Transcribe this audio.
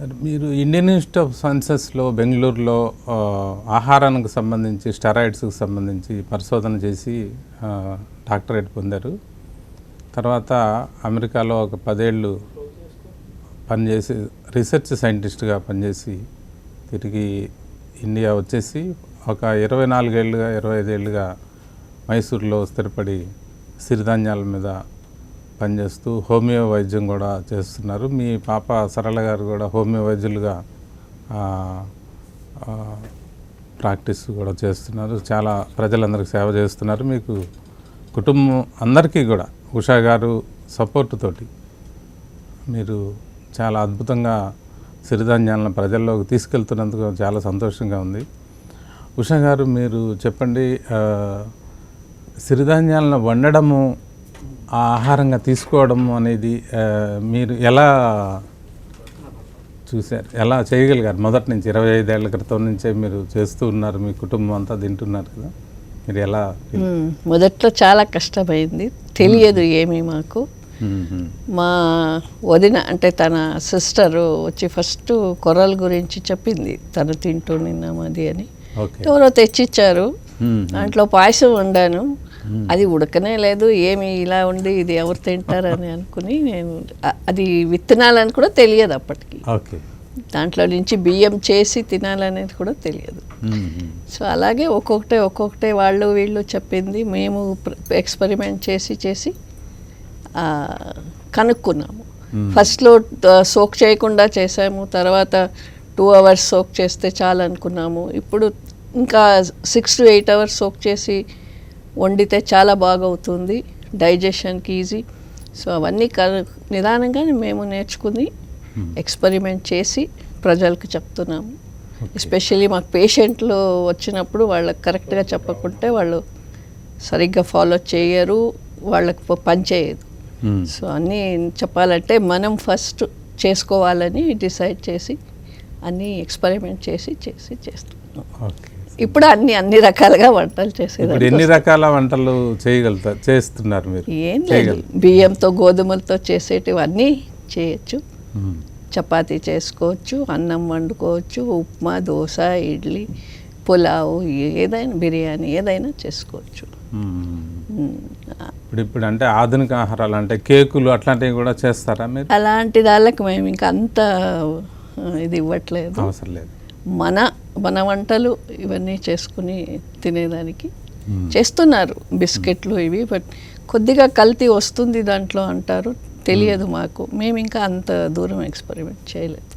మీరు Indian institute of సైన్సెస్లో బెంగళూరులో ఆహారానికి సంబంధించి స్టెరాయిడ్స్కి సంబంధించి పరిశోధన చేసి డాక్టరేట్ పొందారు. తర్వాత అమెరికాలో ఒక 10 ఏళ్ళు పనిచేసి రీసెర్చ్ సైంటిస్ట్గా పనిచేసి తిరిగి ఇండియా వచ్చేసి ఒక 24 ఏళ్ళుగా 25 ఏళ్ళుగా మైసూర్లో స్థిరపడి సిరిధాన్యాల మీద పనిచేస్తూ హోమియో వైద్యం కూడా చేస్తున్నారు. మీ పాప సరళ గారు కూడా హోమియో వైద్యులుగా ప్రాక్టీస్ కూడా చేస్తున్నారు. చాలా ప్రజలందరికీ సేవ చేస్తున్నారు. మీకు కుటుంబం అందరికీ కూడా ఉషా గారు సపోర్ట్ తోటి మీరు చాలా అద్భుతంగా సిరిధాన్యాలను ప్రజల్లోకి తీసుకెళ్తున్నందుకు చాలా సంతోషంగా ఉంది. ఉషా గారు, మీరు చెప్పండి, సిరిధాన్యాలను వండడము, ఆహారంగా తీసుకోవడం అనేది మీరు ఎలా చూశారు, ఎలా చేయగలిగారు? మొదటి నుంచి 25 ఏళ్ల క్రితం నుంచే మీరు చేస్తూ ఉన్నారు, మీ కుటుంబం అంతా తింటున్నారు కదా, మీరు ఎలా? మొదట్లో చాలా కష్టమైంది, తెలియదు ఏమీ మాకు. మా వదిన అంటే తన సిస్టరు వచ్చి ఫస్ట్ కొర్రల గురించి చెప్పింది, తను తింటూ నిన్నామది అని. ఎవరో తెచ్చిచ్చారు, దాంట్లో పాయసం వండాను. అది ఉడకనే లేదు, ఏమి ఇలా ఉండి ఇది ఎవరు తింటారని అనుకుని నేను అది విత్తనాలని కూడా తెలియదు అప్పటికి. దాంట్లో నుంచి బియ్యం చేసి తినాలనేది కూడా తెలియదు. సో అలాగే ఒక్కొక్కటే వాళ్ళు వీళ్ళు చెప్పింది మేము ఎక్స్పెరిమెంట్ చేసి కనుక్కున్నాము. ఫస్ట్లో సోక్ చేయకుండా చేసాము, తర్వాత 2 hours సోక్ చేస్తే చాలు అనుకున్నాము. ఇప్పుడు ఇంకా 6 to 8 hours సోక్ చేసి వండితే చాలా బాగా అవుతుంది, డైజెషన్కి ఈజీ. సో అవన్నీ నిదానంగా మేము నేర్చుకుని ఎక్స్పెరిమెంట్ చేసి ప్రజలకు చెప్తున్నాము. ఎస్పెషల్లీ మాకు పేషెంట్లు వచ్చినప్పుడు వాళ్ళకి కరెక్ట్గా చెప్పకుంటే వాళ్ళు సరిగ్గా ఫాలో చేయరు, వాళ్ళకి పని చేయదు. సో అన్నీ చెప్పాలంటే మనం ఫస్ట్ చేసుకోవాలని డిసైడ్ చేసి అన్నీ ఎక్స్పెరిమెంట్ చేసి చేస్తున్నాం. ఇప్పుడు అన్ని రకాలుగా వంటలు చేసేది. ఎన్ని రకాల వంటలు చేస్తున్నారు మీరు? ఏం లేదు, బియ్యంతో గోధుమలతో చేసేటివన్నీ చేయొచ్చు. చపాతీ చేసుకోవచ్చు, అన్నం వండుకోవచ్చు, ఉప్మా, దోశ, ఇడ్లీ, పులావ్, ఏదైనా బిర్యానీ ఏదైనా చేసుకోవచ్చు. ఇప్పుడు అంటే ఆధునిక ఆహారాలు అంటే కేకులు అట్లాంటివి కూడా చేస్తారా మీరు? అలాంటి దానికి మేము ఇంకా అంత ఇది ఇవ్వట్లేదు, అవసరం లేదు. మన వంటలు ఇవన్నీ చేసుకుని తినేదానికి చేస్తున్నారు. బిస్కెట్లు ఇవి, బట్ కొద్దిగా కల్తీ వస్తుంది దాంట్లో అంటారు, తెలియదు మాకు. మేము ఇంకా అంత దూరం ఎక్స్పెరిమెంట్ చేయలేదు.